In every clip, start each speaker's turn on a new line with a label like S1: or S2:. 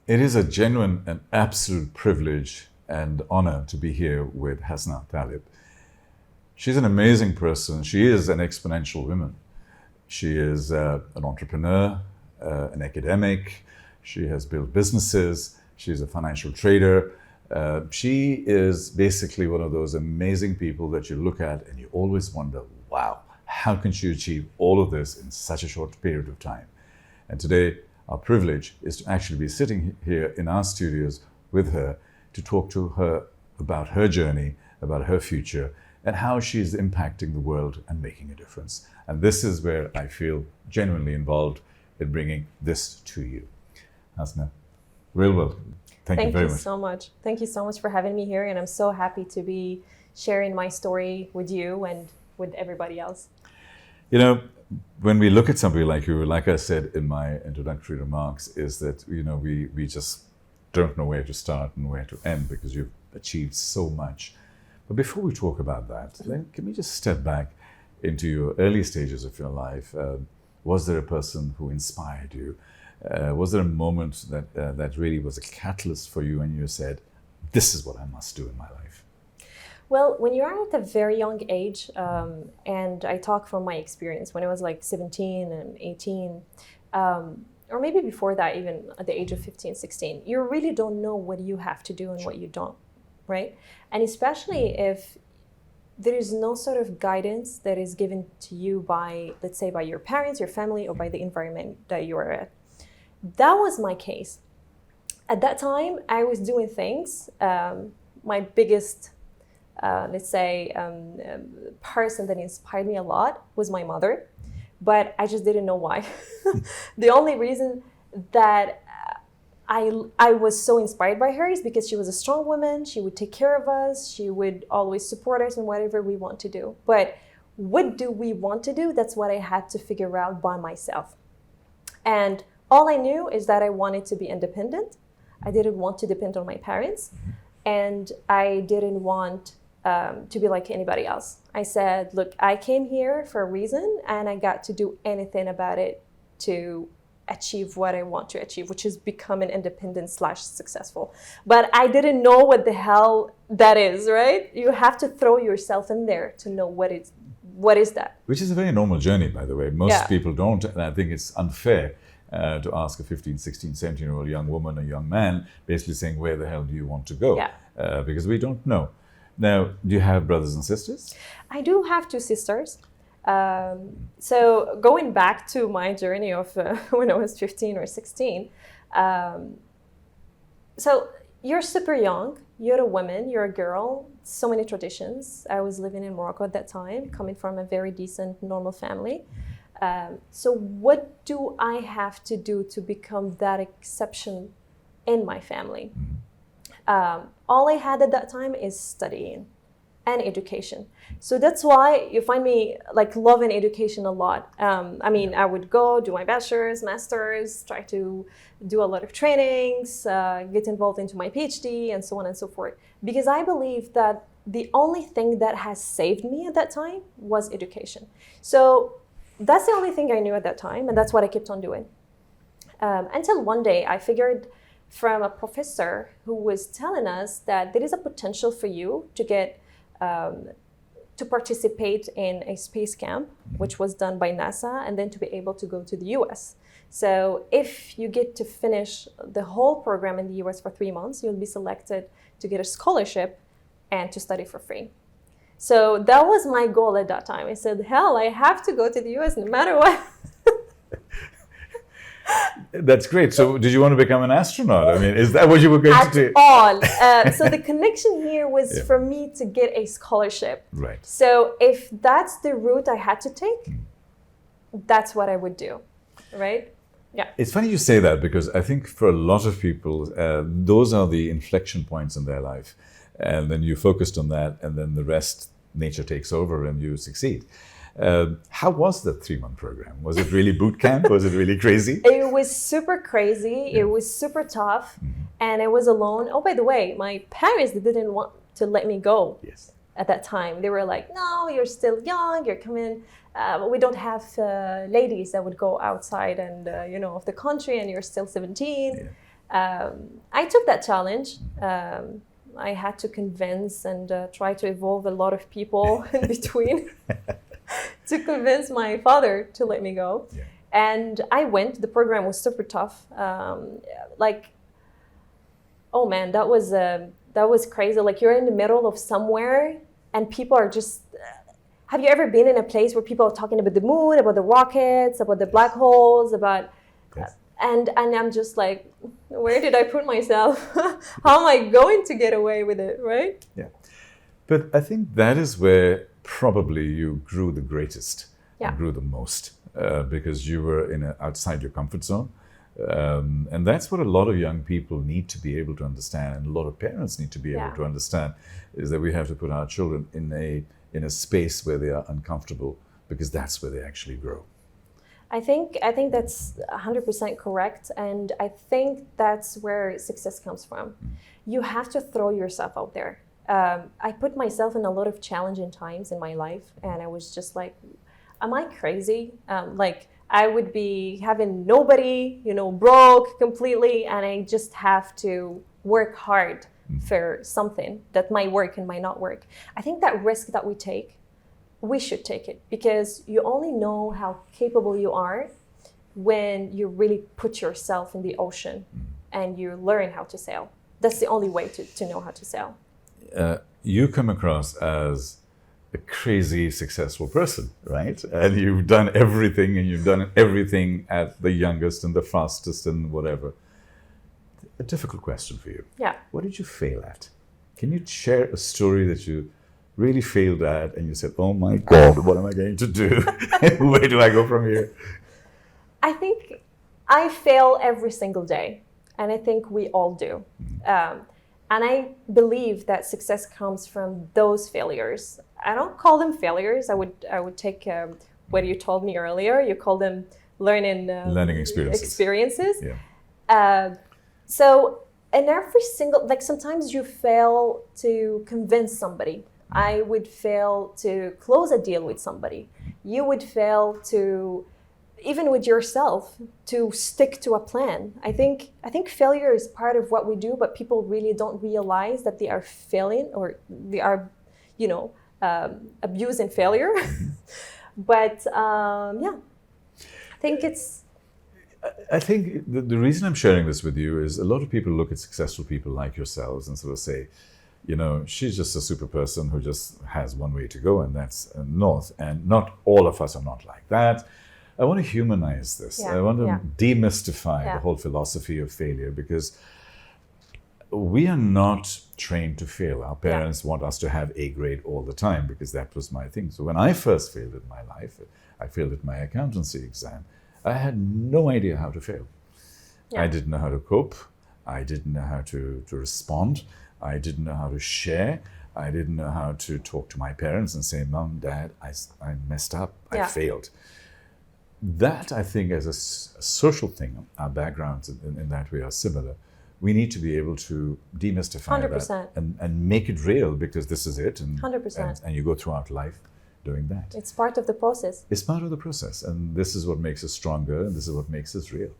S1: It is a genuine and absolute privilege and honor to be here with Hasnae Taleb. She's an amazing person. She is an exponential woman. She is an entrepreneur, an academic. She has built businesses. She's a financial trader. She is basically one of those amazing people that you look at and you always wonder, wow, how can she achieve all of this in such a short period of time? And today, our privilege is to actually be sitting here in our studios with her to talk to her about her journey, about her future, and how she's impacting the world and making a difference. And this is where I feel genuinely involved in bringing this to you. Hasnae, real welcome. Thank you very much.
S2: Thank you so much. Thank you so much for having me here. And I'm so happy to be sharing my story with you and with everybody else.
S1: You know, when we look at somebody like you, like I said in my introductory remarks, is that, we just don't know where to start and where to end because you've achieved so much. But before we talk about that, can we just step back into your early stages of your life? Was there a person who inspired you? Was there a moment that really was a catalyst for you and you said, this is what I must do in my life?
S2: Well, when you're at a very young age, and I talk from my experience, when I was like 17 and 18, or maybe before that, even at the age of 15, 16, you really don't know what you have to do and what you don't, right? And especially if there is no sort of guidance that is given to you by, let's say, by your parents, your family, or by the environment that you are at. That was my case. At that time, I was doing things. My biggest person that inspired me a lot was my mother, but I just didn't know why. The only reason that I was so inspired by her is because she was a strong woman. She would take care of us. She would always support us in whatever we want to do. But what do we want to do? That's what I had to figure out by myself. And all I knew is that I wanted to be independent. I didn't want to depend on my parents. And I didn't want to be like anybody else. I said, look, I came here for a reason and I got to do anything about it to achieve what I want to achieve, which is become an independent / successful. But I didn't know what the hell that is, right? You have to throw yourself in there to know what is that.
S1: Which is a very normal journey, by the way. Most people don't, and I think it's unfair to ask a 15, 16, 17-year-old young woman or young man basically saying, where the hell do you want to go? Because we don't know. Now, do you have brothers and sisters?
S2: I do have 2 sisters. So going back to my journey of when I was 15 or 16, so you're super young, you're a woman, you're a girl, so many traditions. I was living in Morocco at that time, coming from a very decent, normal family. So what do I have to do to become that exception in my family? All I had at that time is studying and education. So that's why you find me like loving education a lot. I would go do my bachelor's, master's, try to do a lot of trainings, get involved into my PhD and so on and so forth. Because I believe that the only thing that has saved me at that time was education. So that's the only thing I knew at that time, and that's what I kept on doing. Until one day I figured from a professor who was telling us that there is a potential for you to get to participate in a space camp, which was done by NASA, and then to be able to go to the US. So if you get to finish the whole program in the US for 3 months, you'll be selected to get a scholarship and to study for free. So that was my goal at that time. I said, hell, I have to go to the US no matter what.
S1: That's great. So did you want to become an astronaut? I mean, is that what you were going to do?
S2: At all. So the connection here was for me to get a scholarship.
S1: Right.
S2: So if that's the route I had to take, that's what I would do. Right? Yeah.
S1: It's funny you say that because I think for a lot of people, those are the inflection points in their life. And then you focused on that, and then the rest, nature takes over and you succeed. How was the 3-month program? Was it really boot camp? Was it really crazy?
S2: It was super crazy. It was super tough. And I was alone. Oh, by the way, my parents, they didn't want to let me go at that time. They were like, no, you're still young. You're coming. We don't have ladies that would go outside and, of the country, and you're still 17. I took that challenge. I had to convince and try to evolve a lot of people in between to convince my father to let me go.
S1: Yeah.
S2: And I went. The program was super tough. Oh man, that was crazy. Like you're in the middle of somewhere and people are just... Have you ever been in a place where people are talking about the moon, about the rockets, about the black holes, about...
S1: Yes.
S2: And I'm just like, where did I put myself? How am I going to get away with it, right?
S1: Yeah. But I think that is where probably you grew the greatest, and grew the most, because you were outside your comfort zone. And that's what a lot of young people need to be able to understand, and a lot of parents need to be able to understand, is that we have to put our children in a space where they are uncomfortable, because that's where they actually grow.
S2: I think that's 100% correct, and I think that's where success comes from. You have to throw yourself out there. I put myself in a lot of challenging times in my life, and I was just like, am I crazy? Like I would be having nobody, broke completely, and I just have to work hard for something that might work and might not work. I think that risk that we should take it, because you only know how capable you are when you really put yourself in the ocean and you learn how to sail. That's the only way to know how to sail.
S1: You come across as a crazy successful person, right? And you've done everything, and you've done everything at the youngest and the fastest and whatever. A difficult question for you.
S2: Yeah.
S1: What did you fail at? Can you share a story that you really failed at and you said, oh my God, what am I going to do? Where do I go from here?
S2: I think I fail every single day, and I think we all do. And I believe that success comes from those failures. I don't call them failures. I would take what you told me earlier. You call them learning experiences.
S1: Yeah.
S2: So in every single, like sometimes you fail to convince somebody. I would fail to close a deal with somebody. You would fail to, even with yourself, to stick to a plan. I think failure is part of what we do, but people really don't realize that they are failing, or they are, abusing failure. But I think it's...
S1: I think the reason I'm sharing this with you is a lot of people look at successful people like yourselves and sort of say, she's just a super person who just has one way to go, and that's north. And not all of us are not like that. I want to humanize this. I want to demystify the whole philosophy of failure, because we are not trained to fail. Our parents want us to have A grade all the time, because that was my thing. So when I first failed in my life, I failed at my accountancy exam. I had no idea how to fail. I didn't know how to cope. I didn't know how to respond. I didn't know how to share. I didn't know how to talk to my parents and say, Mom, Dad, I messed up. I failed. That, I think, as a social thing, our backgrounds in that way are similar. We need to be able to demystify
S2: 100%.
S1: that and make it real, because this is it.
S2: 100%.
S1: And you go throughout life doing that.
S2: It's part of the process.
S1: It's part of the process. And this is what makes us stronger, and this is what makes us real.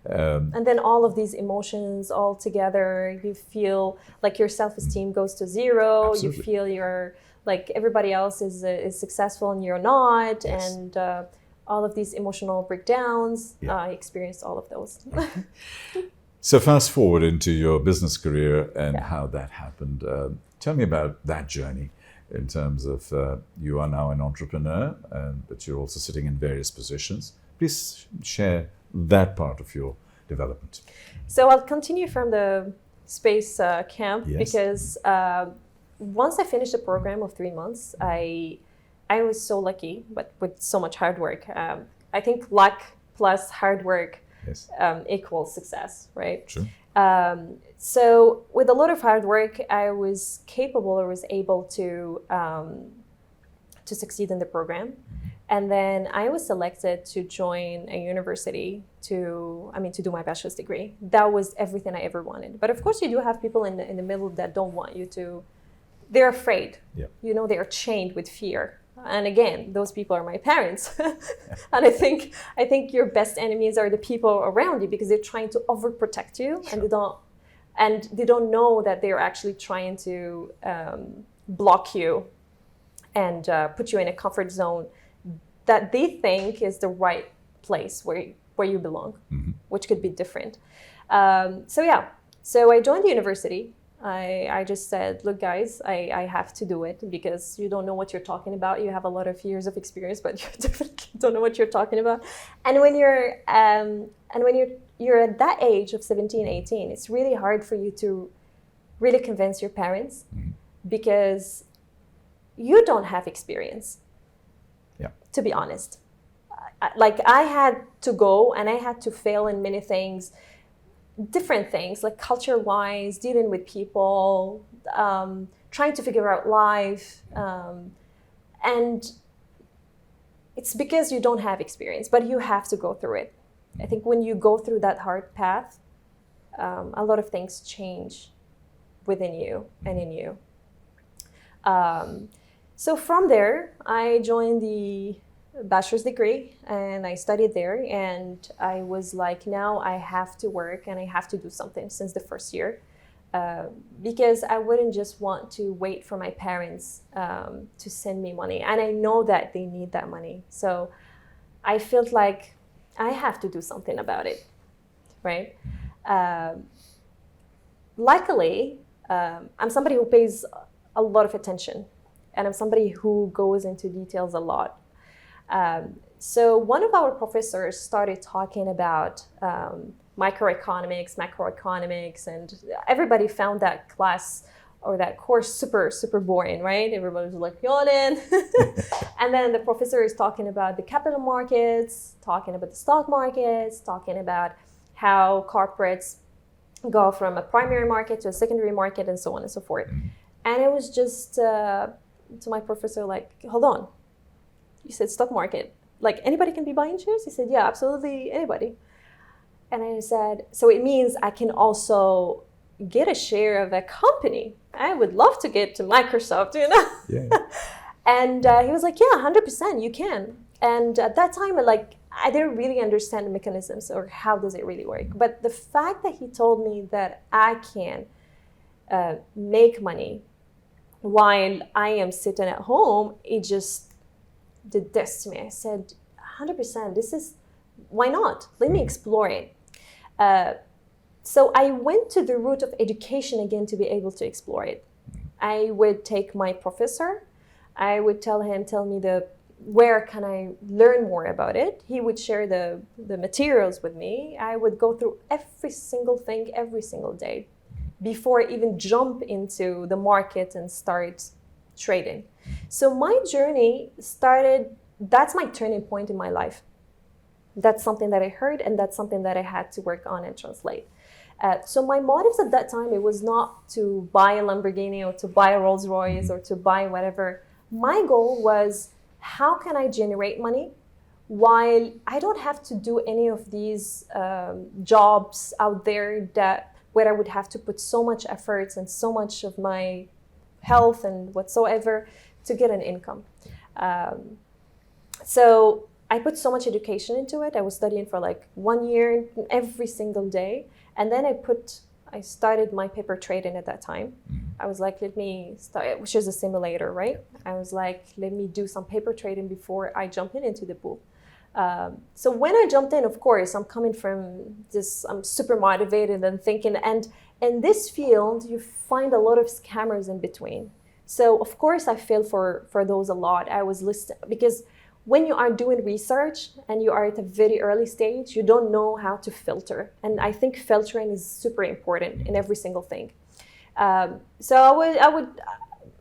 S2: And then all of these emotions all together, you feel like your self-esteem goes to zero.
S1: Absolutely.
S2: You feel you're like everybody else is successful and you're not.
S1: Yes.
S2: And all of these emotional breakdowns, I experienced all of those.
S1: So fast forward into your business career and how that happened. Tell me about that journey in terms of you are now an entrepreneur, but you're also sitting in various positions. Please share that part of your development.
S2: So I'll continue from the space camp, because once I finished the program of 3 months, I was so lucky, but with so much hard work. I think luck plus hard work equals success, right?
S1: True.
S2: So with a lot of hard work, I was able to succeed in the program. And then I was selected to join a university to do my bachelor's degree. That was everything I ever wanted. But of course, you do have people in the middle that don't want you to. They're afraid.
S1: Yeah.
S2: They are chained with fear. And again, those people are my parents. And I think your best enemies are the people around you, because they're trying to overprotect you,
S1: Sure.
S2: and they don't know that they're actually trying to block you and put you in a comfort zone that they think is the right place where you belong, which could be different. So I joined the university. I just said, look, guys, I have to do it, because you don't know what you're talking about. You have a lot of years of experience, but you definitely don't know what you're talking about. And when you're at that age of 17, 18, it's really hard for you to really convince your parents, because you don't have experience.
S1: Yeah.
S2: To be honest, like I had to go and I had to fail in many things. Different things, like culture-wise, dealing with people, trying to figure out life, and it's because you don't have experience, but you have to go through it. I think when you go through that hard path, a lot of things change within you and in you. So from there, I joined the bachelor's degree and I studied there, and I was like, now I have to work and I have to do something since the first year, because I wouldn't just want to wait for my parents to send me money, and I know that they need that money. So I felt like I have to do something about it, right? Luckily, I'm somebody who pays a lot of attention, and I'm somebody who goes into details a lot. So one of our professors started talking about microeconomics, macroeconomics, and everybody found that class or that course super, super boring, right? Everybody was like yawning. And then the professor is talking about the capital markets, talking about the stock markets, talking about how corporates go from a primary market to a secondary market, and so on and so forth. And I was just to my professor like, hold on. You said stock market, like anybody can be buying shares? He said, yeah, absolutely anybody. And I said, so it means I can also get a share of a company. I would love to get to Microsoft, you know?
S1: Yeah.
S2: And he was like, yeah, 100% you can. And at that time, I didn't really understand the mechanisms or how does it really work. But the fact that he told me that I can make money while I am sitting at home, it just did this to me. I said, 100%, why not? Let me explore it. So I went to the route of education again to be able to explore it. I would take my professor. I would tell me where can I learn more about it. He would share the materials with me. I would go through every single thing every single day before I even jump into the market and start trading. So my journey started, that's my turning point in my life. That's something that I heard, and that's something that I had to work on and translate. So my motives at that time, it was not to buy a Lamborghini or to buy a Rolls Royce or to buy whatever. My goal was, how can I generate money while I don't have to do any of these jobs out there where I would have to put so much efforts and so much of my health and whatsoever to get an income. So I put so much education into it. I was studying for like 1 year every single day. And then I started my paper trading at that time. I was like, let me start, which is a simulator, right? I was like, let me do some paper trading before I jump into the pool. So when I jumped in, of course, I'm coming from this, I'm super motivated and thinking, and in this field, you find a lot of scammers in between. So of course I feel for those a lot. I was listening, because when you are doing research and you are at a very early stage, you don't know how to filter. And I think filtering is super important in every single thing. So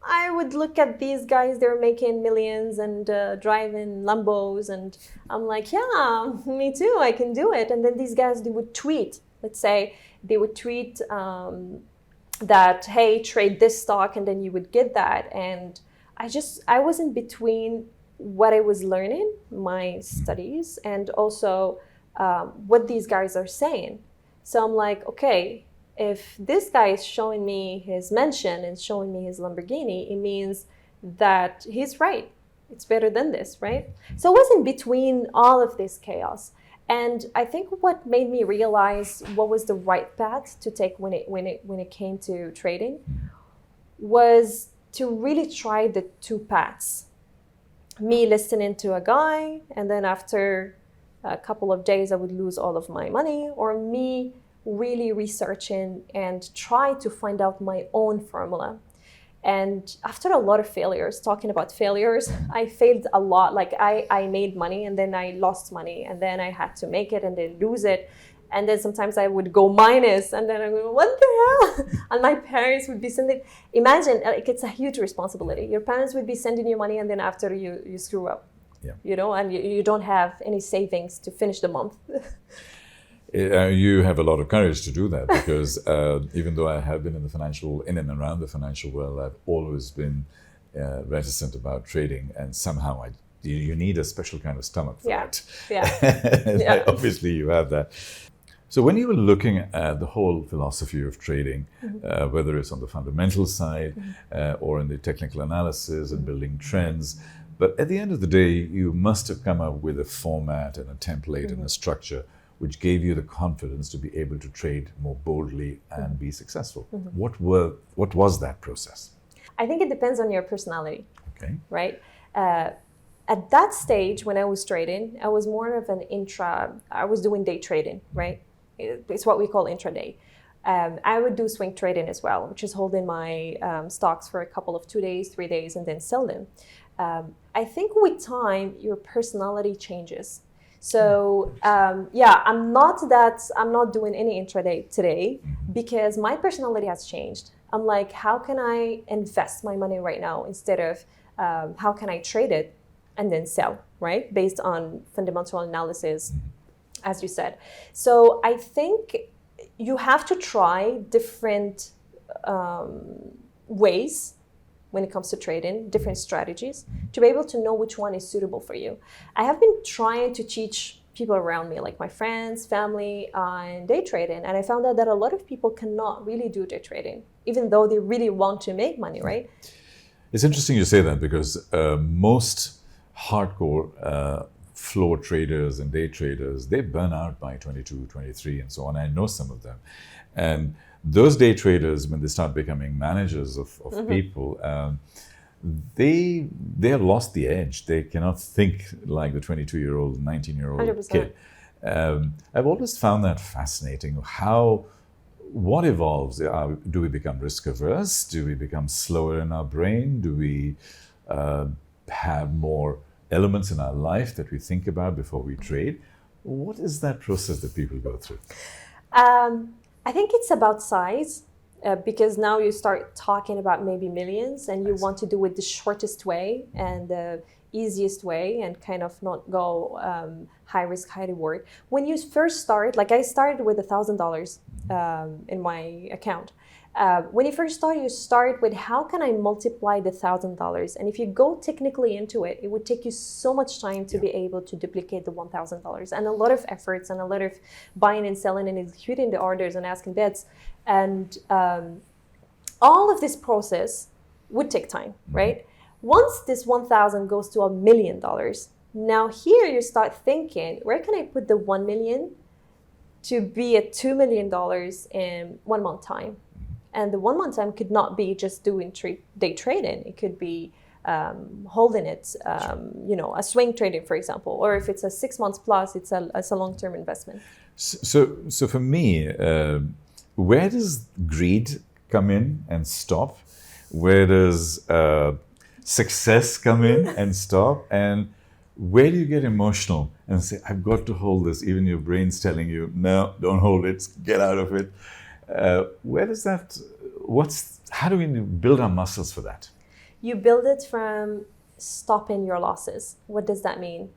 S2: I would look at these guys, they're making millions and driving Lambos, and I'm like, yeah, me too, I can do it. And then these guys, they would tweet, let's say, they would tweet that, hey, trade this stock, and then you would get that. And I was in between what I was learning, my studies, and also what these guys are saying. So I'm like, okay, if this guy is showing me his mansion and showing me his Lamborghini, it means that he's right. it's better than this, right? So it was in between all of this chaos. And I think what made me realize what was the right path to take when it came to trading was to really try the two paths. Me listening to a guy, and then after a couple of days I would lose all of my money, or me really researching and try to find out my own formula. And after a lot of failures, talking about failures, I failed a lot. Like I made money and then I lost money, and then I had to make it and then lose it. And then sometimes I would go minus, and then I would go, what the hell? And my parents would be sending, imagine, like, it's a huge responsibility. Your parents would be sending you money, and then after you screw up, you know, and you don't have any savings to finish the month.
S1: You have a lot of courage to do that, because even though I have been in and around the financial world, I've always been reticent about trading, and somehow you need a special kind of stomach for it.
S2: Yeah.
S1: Obviously you have that. So when you were looking at the whole philosophy of trading, whether it's on the fundamental side or in the technical analysis and building trends, but at the end of the day, you must have come up with a format and a template and a structure which gave you the confidence to be able to trade more boldly and be successful. What was that process?
S2: I think it depends on your personality.
S1: Okay.
S2: Right? At that stage, when I was trading, I was more of I was doing day trading, right? It's what we call intraday. I would do swing trading as well, which is holding my stocks for a couple of 2 days, 3 days, and then sell them. I think with time, your personality changes. So I'm not doing any intraday today because my personality has changed. I'm like, how can I invest my money right now instead of how can I trade it and then sell, right? Based on fundamental analysis, as you said. So I think you have to try different ways when it comes to trading, different strategies, to be able to know which one is suitable for you. I have been trying to teach people around me, like my friends, family, on day trading, and I found out that a lot of people cannot really do day trading, even though they really want to make money, right?
S1: It's interesting you say that, because most hardcore floor traders and day traders, they burn out by 22, 23 and so on. I know some of them. And those day traders, when they start becoming managers of people, they have lost the edge. They cannot think like the 22-year-old, 19-year-old
S2: 100%.
S1: kid. I've always found that fascinating. What evolves? Do we become risk averse? Do we become slower in our brain? Do we have more elements in our life that we think about before we trade? What is that process that people go through?
S2: I think it's about size, because now you start talking about maybe millions, and you want to do it the shortest way and the easiest way, and kind of not go high risk, high reward. When you first start, like I started with $1,000 in my account. When you first start, you start with how can I multiply the $1,000? And if you go technically into it, it would take you so much time to be able to duplicate the $1,000, and a lot of efforts and a lot of buying and selling and executing the orders and asking bets. And all of this process would take time, right? Once this 1,000 goes to $1 million, now here you start thinking, where can I put the 1 million to be at $2 million in 1 month time? And the 1 month time could not be just doing day trading. It could be holding it, a swing trading, for example, or if it's a 6 months plus, it's a long-term investment.
S1: So for me, where does greed come in and stop? Where does success come in and stop? And where do you get emotional and say, I've got to hold this, even your brain's telling you, no, don't hold it, get out of it. Where does that, how do we build our muscles for that?
S2: You build it from stopping your losses. What does that mean?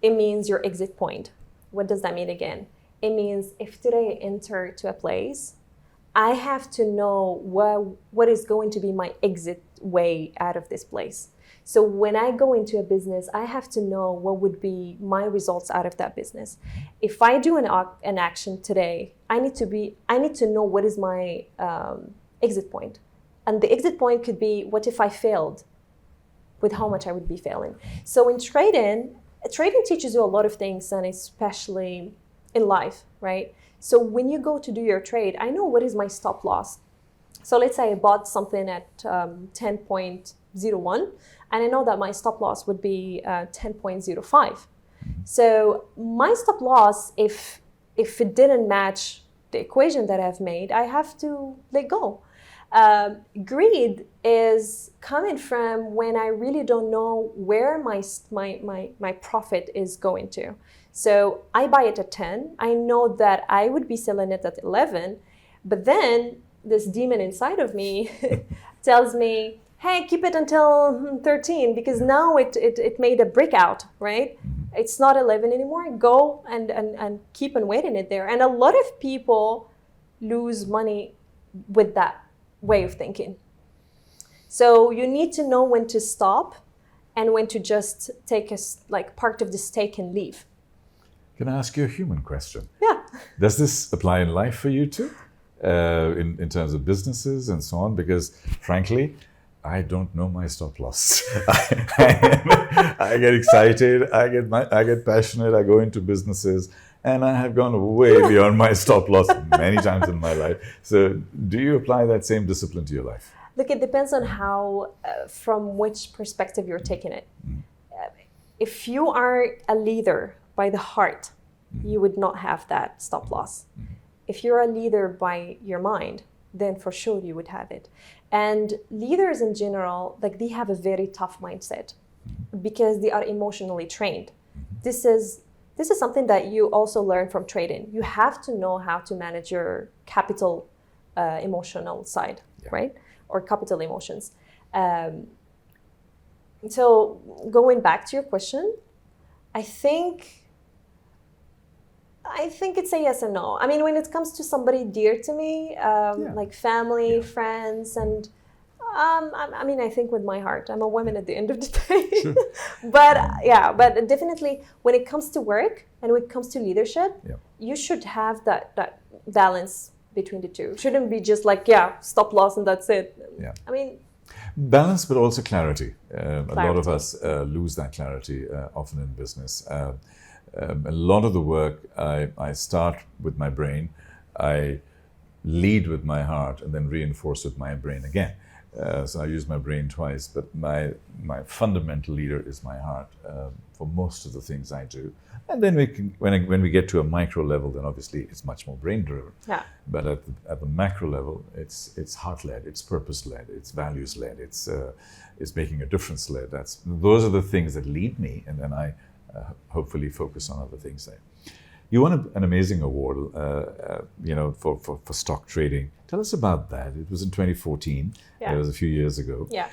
S2: It means your exit point. What does that mean again? It means if today I enter to a place, I have to know what is going to be my exit way out of this place. So when I go into a business, I have to know what would be my results out of that business. If I do an action today, I need to know what is my exit point. And the exit point could be, what if I failed? with how much I would be failing. So in trading teaches you a lot of things, and especially in life, right? So when you go to do your trade, I know what is my stop loss. So let's say I bought something at 10.01, and I know that my stop loss would be 10.05. So my stop loss, if it didn't match the equation that I've made, I have to let go. Greed is coming from when I really don't know where my profit is going to. So I buy it at 10. I know that I would be selling it at 11, but then this demon inside of me tells me, hey, keep it until 13, because now it made a breakout, right? It's not 11 anymore. Go and keep on waiting it there. And a lot of people lose money with that way of thinking. So you need to know when to stop and when to just take part of the stake and leave.
S1: Can I ask you a human question?
S2: Yeah.
S1: Does this apply in life for you too? In terms of businesses and so on? Because frankly, I don't know my stop loss. I get excited, I get passionate, I go into businesses, and I have gone way beyond my stop loss many times in my life. So do you apply that same discipline to your life?
S2: Look, it depends on how, from which perspective you're taking it. If you are a leader by the heart, you would not have that stop loss. If you're a leader by your mind, then for sure you would have it. And leaders in general, they have a very tough mindset because they are emotionally trained. This is something that you also learn from trading. You have to know how to manage your capital emotional side, right? Or capital emotions. So going back to your question, I think it's a yes and no. I mean, when it comes to somebody dear to me, like family, friends, and I think with my heart, I'm a woman at the end of the day. Sure. but definitely when it comes to work and when it comes to leadership, you should have that balance between the two. Shouldn't be just stop loss and that's it.
S1: Yeah.
S2: I mean,
S1: balance, but also clarity. A lot of us lose that clarity often in business. A lot of the work, I start with my brain, I lead with my heart, and then reinforce with my brain again. So I use my brain twice, but my fundamental leader is my heart for most of the things I do. And then when we get to a micro level, then obviously it's much more brain driven. Yeah. But at the macro level, it's heart led, it's purpose led, it's values led, it's making a difference led. Those are the things that lead me, and then I hopefully focus on other things there. You won an amazing award, for stock trading. Tell us about that. It was in 2014. Yeah. It was a few years ago. Yeah.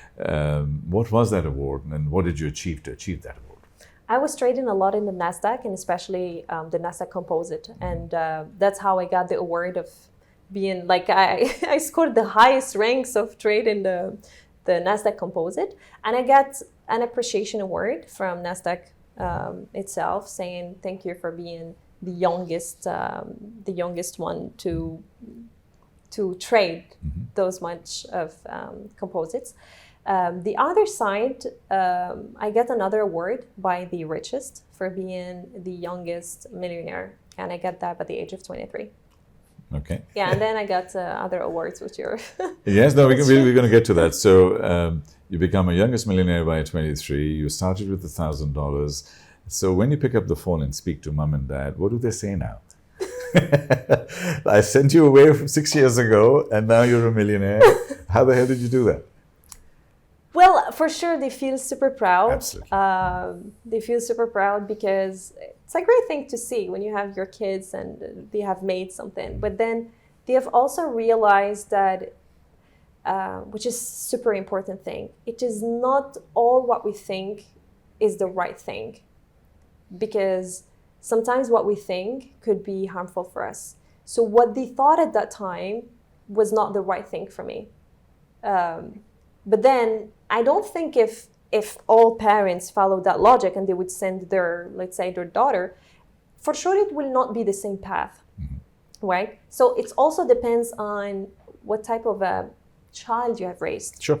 S1: What was that award, and what did you achieve to achieve that award?
S2: I was trading a lot in the NASDAQ, and especially the NASDAQ Composite, and that's how I got the award of being I scored the highest ranks of trade in the NASDAQ Composite, and I got an appreciation award from NASDAQ itself, saying thank you for being the youngest one to trade those much of composites. The other side, I got another award by the richest for being the youngest millionaire, and I got that at the age of 23.
S1: Okay.
S2: Yeah, and then I got other awards, which are
S1: yes, no, we're going to get to that. So you become a youngest millionaire by 23. You started with $1,000. So when you pick up the phone and speak to mom and dad, what do they say now? I sent you away from 6 years ago, and now you're a millionaire. How the hell did you do that?
S2: Well, for sure, they feel super proud.
S1: Absolutely.
S2: They feel super proud because it's a great thing to see when you have your kids and they have made something. But then they have also realized that, which is super important thing, it is not all what we think is the right thing. Because sometimes what we think could be harmful for us. So what they thought at that time was not the right thing for me. But then I don't think if all parents followed that logic and they would send their, let's say, their daughter, for sure it will not be the same path, right? So it also depends on what type of a child you have raised.
S1: Sure.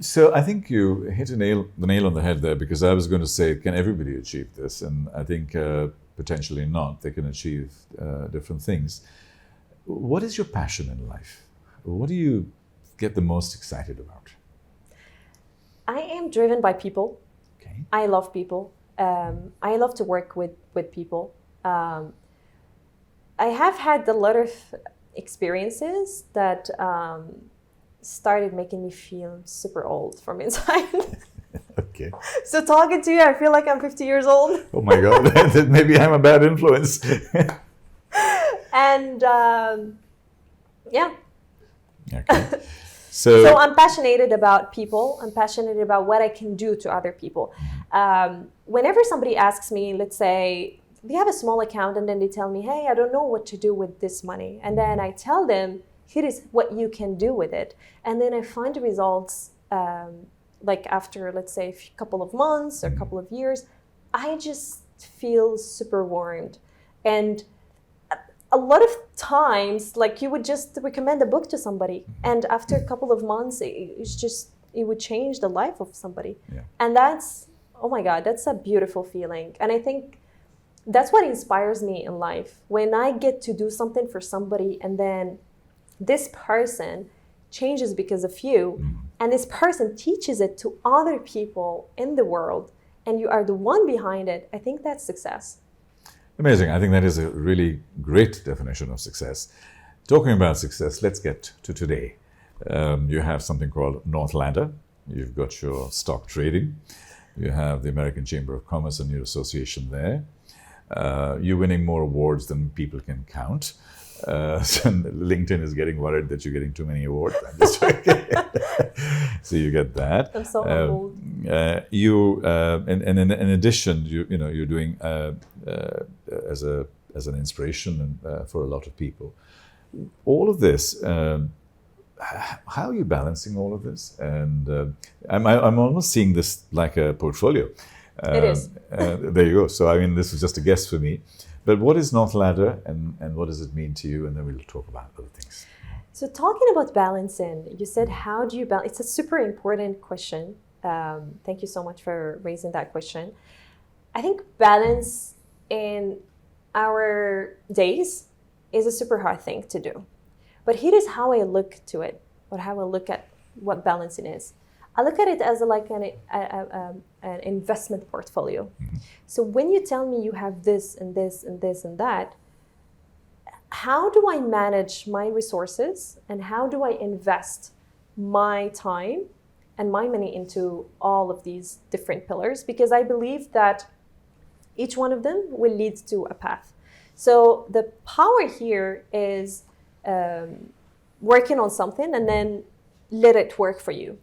S1: So I think you hit the nail on the head there, because I was going to say, can everybody achieve this? And I think potentially not. They can achieve different things. What is your passion in life? What do you get the most excited about?
S2: I am driven by people.
S1: Okay.
S2: I love people. I love to work with people. I have had a lot of experiences that started making me feel super old from inside.
S1: Okay.
S2: So talking to you, I feel like I'm 50 years old.
S1: Oh my God, maybe I'm a bad influence.
S2: And yeah.
S1: Okay.
S2: So I'm passionate about people. I'm passionate about what I can do to other people. Whenever somebody asks me, let's say, they have a small account and then they tell me, hey, I don't know what to do with this money. And then I tell them, here is what you can do with it. And then I find the results like after, let's say, a couple of months or a couple of years, I just feel super warmed. And a lot of times, like, you would just recommend a book to somebody, and after a couple of months, it would change the life of somebody.
S1: Yeah.
S2: And that's, oh my God, that's a beautiful feeling. And I think that's what inspires me in life. When I get to do something for somebody, and then this person changes because of you, and this person teaches it to other people in the world, and you are the one behind it, I think that's success.
S1: Amazing. I think that is a really great definition of success. Talking about success, let's get to today. You have something called North Ladder. You've got your stock trading. You have the American Chamber of Commerce and your association there. You're winning more awards than people can count. So LinkedIn is getting worried that you're getting too many awards. I'm just joking. So you get that.
S2: I'm so humbled.
S1: And in addition, you're doing as an inspiration for a lot of people. All of this. How are you balancing all of this? And I'm almost seeing this like a portfolio.
S2: It is.
S1: There you go. So I mean, this was just a guess for me. But what is North Ladder, and what does it mean to you? And then we'll talk about other things.
S2: So talking about balancing, you said, how do you balance? It's a super important question. Thank you so much for raising that question. I think balance in our days is a super hard thing to do. But here is how I look to it, or how I look at what balancing is. I look at it as an investment portfolio. Mm-hmm. So when you tell me you have this and this and this and that, how do I manage my resources, and how do I invest my time and my money into all of these different pillars? Because I believe that each one of them will lead to a path. So the power here is working on something and then let it work for you.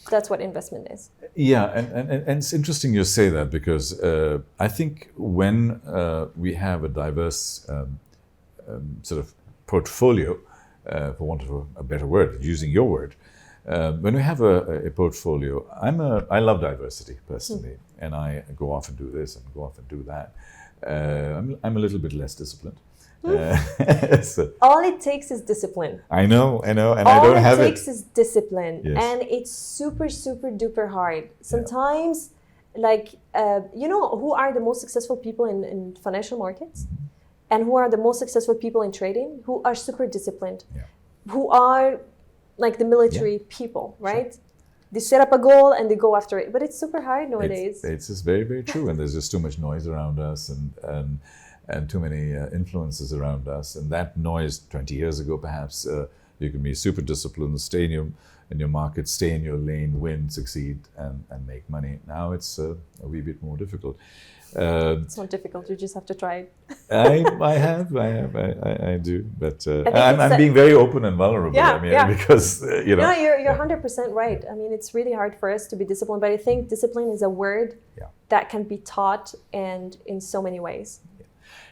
S2: That's what investment is. Yeah,
S1: and it's interesting you say that, because I think when we have a diverse sort of portfolio, for want of a better word, using your word, when we have a portfolio, I love diversity personally, and I go off and do this and go off and do that. I'm a little bit less disciplined.
S2: So, all it takes is discipline.
S1: I know, and I don't have it.
S2: All it takes is discipline, yes. And it's super, super duper hard. Sometimes, who are the most successful people in financial markets, mm-hmm. and who are the most successful people in trading? Who are super disciplined, who are like the military people, right? Sure. They set up a goal and they go after it, but it's super hard nowadays.
S1: It's just very, very true, and there's just too much noise around us, and too many influences around us. And that noise 20 years ago, perhaps, you can be super disciplined, stay in your market, stay in your lane, win, succeed, and make money. Now it's a wee bit more difficult.
S2: It's not difficult, you just have to try it.
S1: I do. But I'm being very open and vulnerable. Because,
S2: you're 100% right. I mean, it's really hard for us to be disciplined, but I think discipline is a word that can be taught, and in so many ways.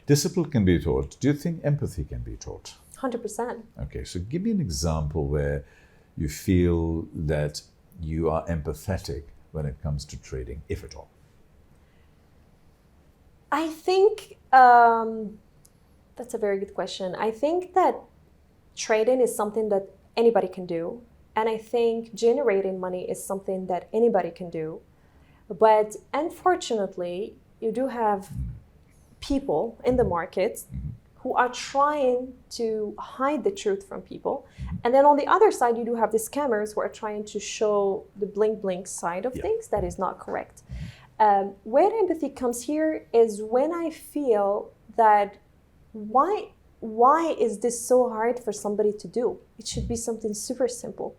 S1: Discipline can be taught. Do you think empathy can be taught?
S2: 100%.
S1: Okay, so give me an example where you feel that you are empathetic when it comes to trading, if at all.
S2: I think that's a very good question. I think that trading is something that anybody can do. And I think generating money is something that anybody can do. But unfortunately, you do have people in the market who are trying to hide the truth from people. And then on the other side, you do have the scammers who are trying to show the blink blink side of things that is not correct. Where empathy comes here is when I feel that why is this so hard for somebody to do? It should be something super simple.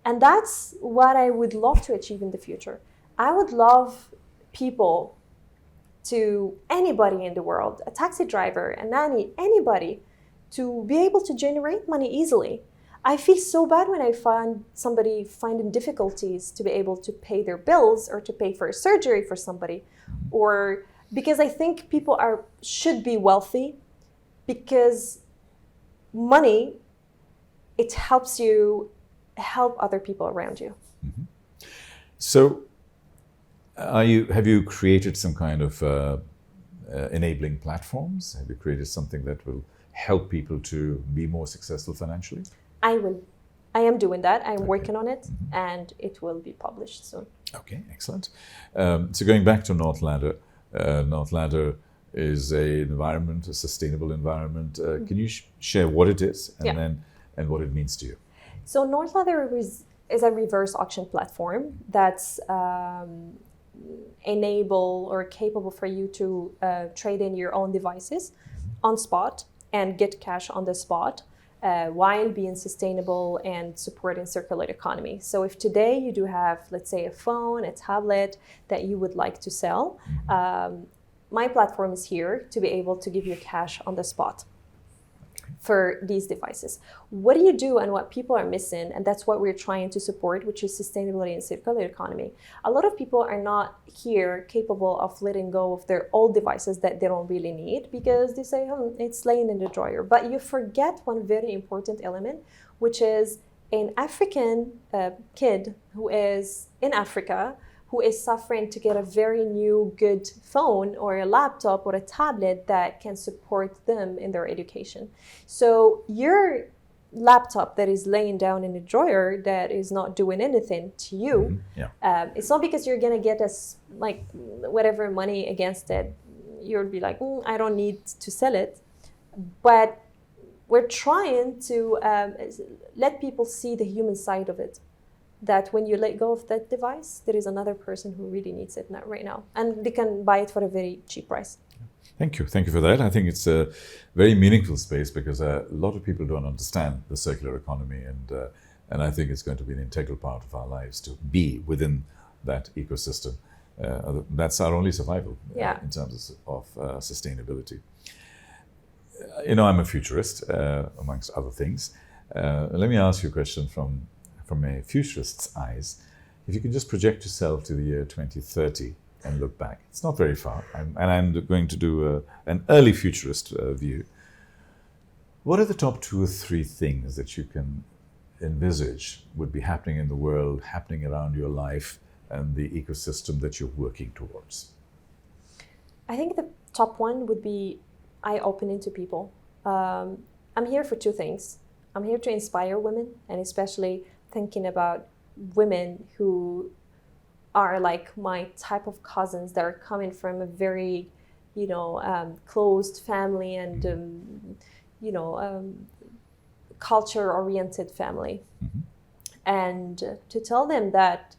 S2: And that's what I would love to achieve in the future. I would love people to anybody in the world, a taxi driver, a nanny, anybody, to be able to generate money easily. I feel so bad when I find somebody finding difficulties to be able to pay their bills or to pay for a surgery for somebody, or because I think people should be wealthy because money, it helps you help other people around you.
S1: Mm-hmm. So have you created some kind of enabling platforms? Have you created something that will help people to be more successful financially?
S2: I am doing that. I'm working on it, and it will be published soon.
S1: Okay, excellent. So going back to North Ladder, North Ladder is a sustainable environment. Can you share what it is and what it means to you?
S2: So North Ladder is a reverse auction platform that's enable or capable for you to trade in your own devices on spot and get cash on the spot while being sustainable and supporting circular economy. So if today you do have, let's say, a phone, a tablet that you would like to sell, my platform is here to be able to give you cash on the spot for these devices. What do you do and what people are missing, and that's what we're trying to support, which is sustainability and circular economy. A lot of people are not here capable of letting go of their old devices that they don't really need because they say, oh, it's laying in the drawer. But you forget one very important element, which is an African kid who is in Africa, who is suffering to get a very new good phone or a laptop or a tablet that can support them in their education. So your laptop that is laying down in the drawer that is not doing anything to you, it's not because you're gonna get whatever money against it. You'll be like, I don't need to sell it. But we're trying to let people see the human side of it. That when you let go of that device, there is another person who really needs it right now. And they can buy it for a very cheap price.
S1: Thank you. Thank you for that. I think it's a very meaningful space because a lot of people don't understand the circular economy. And I think it's going to be an integral part of our lives to be within that ecosystem. That's our only survival in terms of sustainability. I'm a futurist, amongst other things. Let me ask you a question from a futurist's eyes. If you can just project yourself to the year 2030 and look back, it's not very far, and I'm going to do an early futurist view. What are the top 2 or 3 things that you can envisage would be happening in the world, happening around your life and the ecosystem that you're working towards?
S2: I think the top one would be eye-opening to people. I'm here for 2 things. I'm here to inspire women, and especially thinking about women who are like my type of cousins that are coming from a very, closed family and, culture-oriented family. Mm-hmm. And to tell them that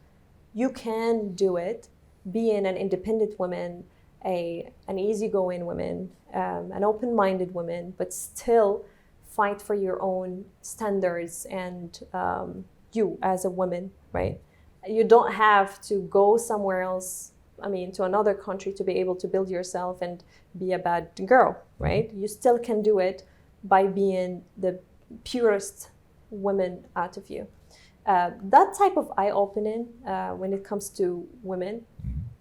S2: you can do it, being an independent woman, an easygoing woman, an open-minded woman, but still fight for your own standards and you as a woman, right? You don't have to go somewhere else, to another country to be able to build yourself and be a bad girl, right? You still can do it by being the purest woman out of you. That type of eye-opening when it comes to women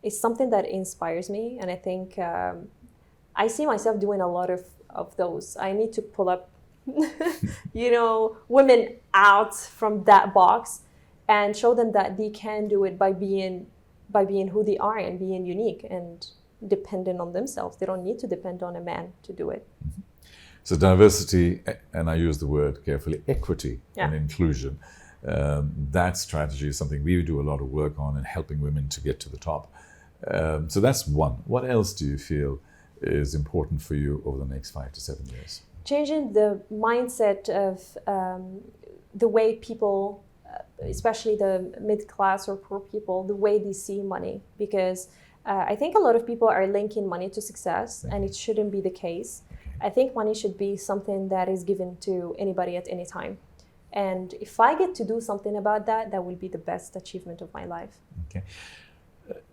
S2: is something that inspires me, and I think I see myself doing a lot of those. I need to pull up women out from that box and show them that they can do it by being who they are and being unique and dependent on themselves. They don't need to depend on a man to do it.
S1: So diversity, and I use the word carefully, equity and inclusion That strategy is something we do a lot of work on in helping women to get to the top. So that's one. What else do you feel is important for you over the next 5 to 7 years?
S2: Changing the mindset of the way people, especially the mid-class or poor people, the way they see money. Because I think a lot of people are linking money to success, and it shouldn't be the case. I think money should be something that is given to anybody at any time. And if I get to do something about that, that will be the best achievement of my life.
S1: Okay.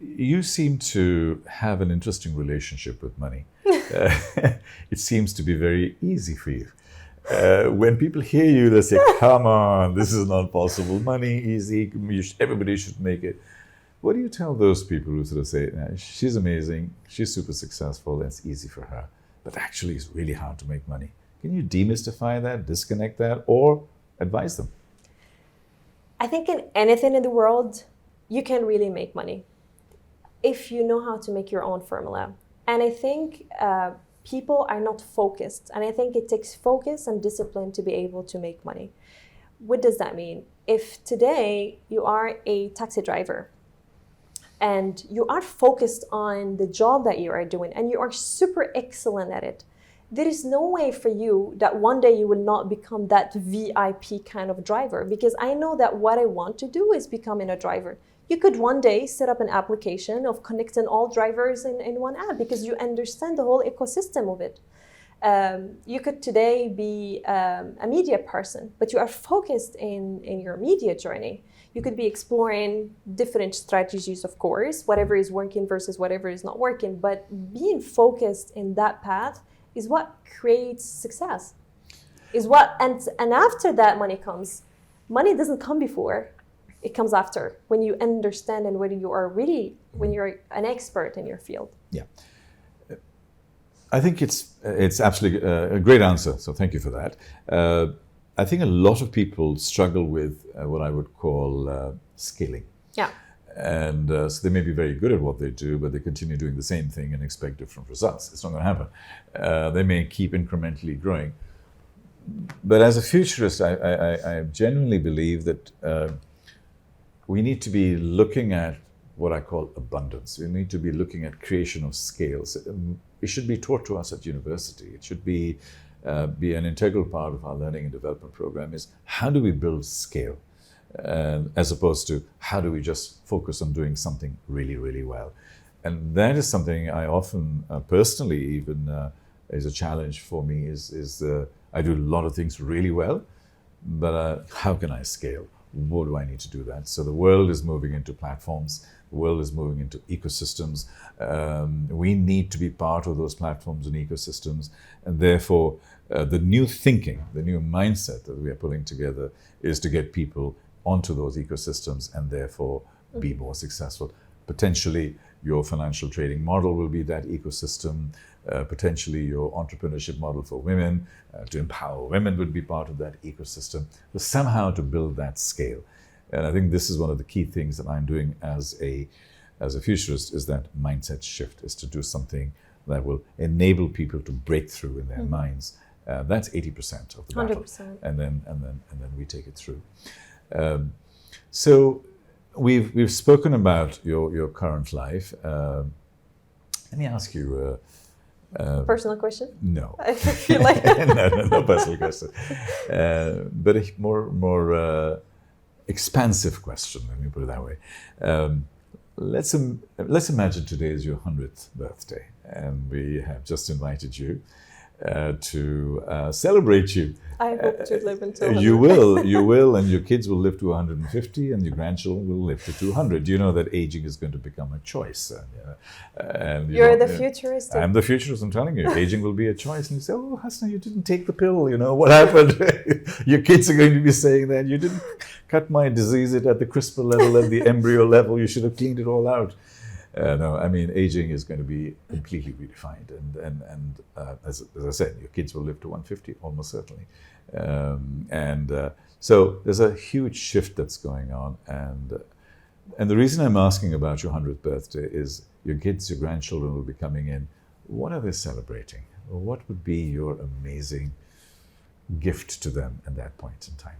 S1: You seem to have an interesting relationship with money. It seems to be very easy for you. When people hear you, they say, come on, this is not possible. Money, easy, everybody should make it. What do you tell those people who sort of say, she's amazing, she's super successful, it's easy for her, but actually it's really hard to make money? Can you demystify that, disconnect that, or advise them?
S2: I think in anything in the world, you can really make money if you know how to make your own formula. And I think people are not focused. And I think it takes focus and discipline to be able to make money. What does that mean? If today you are a taxi driver and you are focused on the job that you are doing and you are super excellent at it, there is no way for you that one day you will not become that VIP kind of driver, because I know that what I want to do is becoming a driver. You could one day set up an application of connecting all drivers in one app because you understand the whole ecosystem of it. You could today be a media person, but you are focused in your media journey. You could be exploring different strategies, of course, whatever is working versus whatever is not working, but being focused in that path is what creates success. And after that money comes. Money doesn't come before. It comes after, when you understand and when you're an expert in your field.
S1: Yeah. I think it's absolutely a great answer, so thank you for that. I think a lot of people struggle with what I would call scaling.
S2: Yeah.
S1: And so they may be very good at what they do, but they continue doing the same thing and expect different results. It's not going to happen. They may keep incrementally growing. But as a futurist, I genuinely believe that we need to be looking at what I call abundance. We need to be looking at creation of scales. It should be taught to us at university. It should be an integral part of our learning and development program, is how do we build scale? As opposed to how do we just focus on doing something really, really well. And that is something I often, personally even, is a challenge for me, is I do a lot of things really well, but how can I scale? What do I need to do that? So the world is moving into platforms. The world is moving into ecosystems. We need to be part of those platforms and ecosystems. And therefore, the new thinking, the new mindset that we are pulling together is to get people onto those ecosystems and therefore be more successful. Potentially, your financial trading model will be that ecosystem. Potentially, your entrepreneurship model for women, to empower women, would be part of that ecosystem. But somehow to build that scale. And I think this is one of the key things that I'm doing as a futurist, is that mindset shift, is to do something that will enable people to break through in their minds. That's 80% of the battle.
S2: 100%.
S1: And then we take it through. So we've spoken about your current life. Let me ask you.
S2: Personal question?
S1: No.
S2: I feel like
S1: no personal question. But a more expansive question. Let me put it that way. Let's imagine today is your 100th birthday, and we have just invited you to celebrate you.
S2: I hope to live until 100.
S1: You will, and your kids will live to 150, and your grandchildren will live to 200. You know that aging is going to become a choice. And
S2: You're the futurist.
S1: I'm the futurist, I'm telling you. Aging will be a choice. And you say, oh, Hasnae, you didn't take the pill. You know, what happened? Your kids are going to be saying that. You didn't cut my disease at the CRISPR level, at the embryo level. You should have cleaned it all out. No, I mean, aging is going to be completely redefined. And as I said, your kids will live to 150, almost certainly. So there's a huge shift that's going on. And the reason I'm asking about your 100th birthday is your kids, your grandchildren will be coming in. What are they celebrating? What would be your amazing gift to them at that point in time?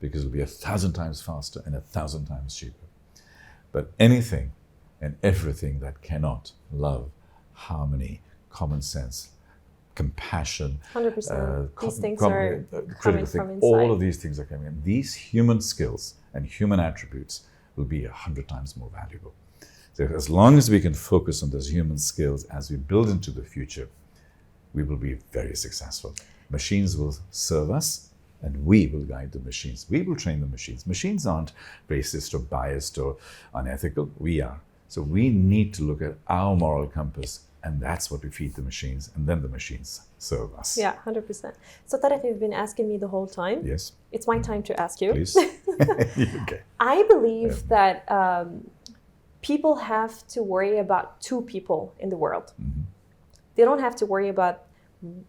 S1: because it'll be 1,000 times faster and 1,000 times cheaper. But anything and everything that cannot love, harmony, common sense, compassion,
S2: 100%. These things are coming from inside.
S1: All of these things are coming in. These human skills and human attributes will be 100 times more valuable. So as long as we can focus on those human skills as we build into the future, we will be very successful. Machines will serve us, and we will guide the machines. We will train the machines. Machines aren't racist or biased or unethical. We are. So we need to look at our moral compass, and that's what we feed the machines, and then the machines serve us.
S2: Yeah, 100%. So Taleb, you've been asking me the whole time.
S1: Yes.
S2: It's my time to ask you.
S1: Please. Okay.
S2: I believe that people have to worry about two people in the world.
S1: Mm-hmm.
S2: They don't have to worry about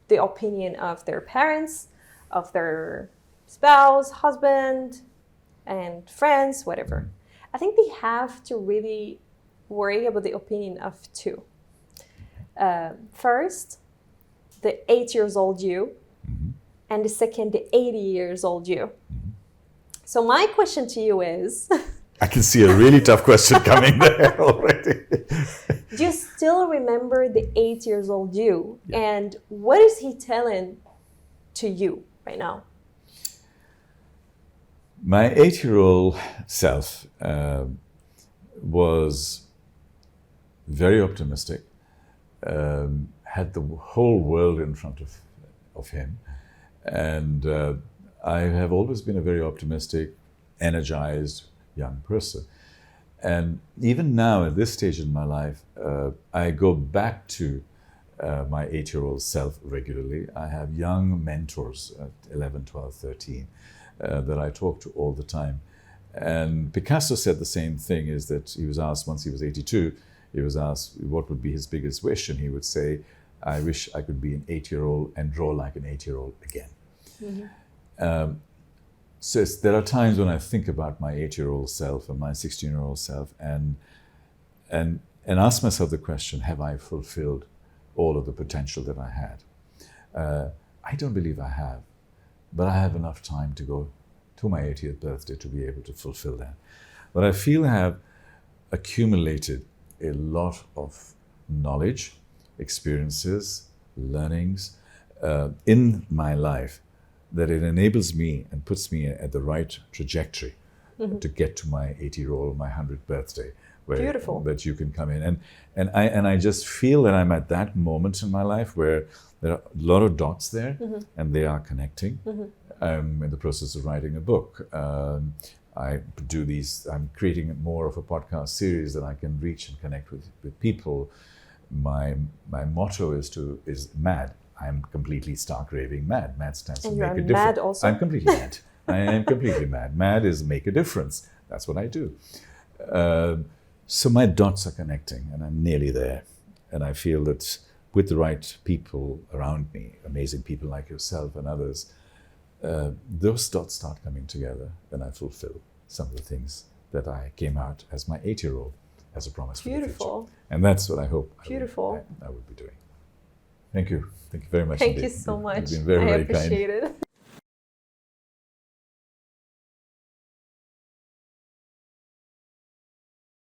S2: the opinion of their parents, of their spouse, husband, and friends, whatever.
S1: Mm-hmm.
S2: I think they have to really worry about the opinion of two. First, the 8 years old you,
S1: Mm-hmm.
S2: and the second, the 80 years old you.
S1: Mm-hmm.
S2: So my question to you is,
S1: I can see a really tough question coming there already.
S2: do you still remember the 8 years old you?
S1: Yeah.
S2: And what is he telling to you right now?
S1: My 8-year-old self was very optimistic, had the whole world in front of him. And I have always been a very optimistic, energized young person. And even now, at this stage in my life, I go back to my 8-year-old self regularly. I have young mentors at 11, 12, 13 that I talk to all the time. And Picasso said the same thing, is that he was asked, once he was 82, he was asked what would be his biggest wish, and he would say, I wish I could be an 8-year-old and draw like an 8-year-old again. Mm-hmm. So there are times when I think about my 8-year-old self and my 16-year-old self and ask myself the question, have I fulfilled all of the potential that I had? I don't believe I have, but I have enough time to go to my 80th birthday to be able to fulfill that. But I feel I have accumulated a lot of knowledge, experiences, learnings in my life that it enables me and puts me at the right trajectory to get to my 80-year-old, my 100th birthday, where
S2: Beautiful.
S1: That you can come in. And I just feel that I'm at that moment in my life where there are a lot of dots there, and they are connecting. I'm in the process of writing a book. I'm creating more of a podcast series that I can reach and connect with people. My motto is MAD. I'm completely stark raving mad. MAD stands for
S2: And
S1: make
S2: you're
S1: a difference.
S2: mad also?
S1: I'm completely mad. I am completely mad. MAD is make a difference. That's what I do. So my dots are connecting, and I'm nearly there. And I feel that with the right people around me, amazing people like yourself and others, those dots start coming together, and I fulfill some of the things that I came out as my 8-year-old as a promise for the future.
S2: Beautiful.
S1: And that's what I hope
S2: Beautiful.
S1: I would be doing. Thank you. Thank you very much
S2: Thank
S1: indeed.
S2: you so much.
S1: You've been very,
S2: I
S1: very kind.
S2: appreciate it.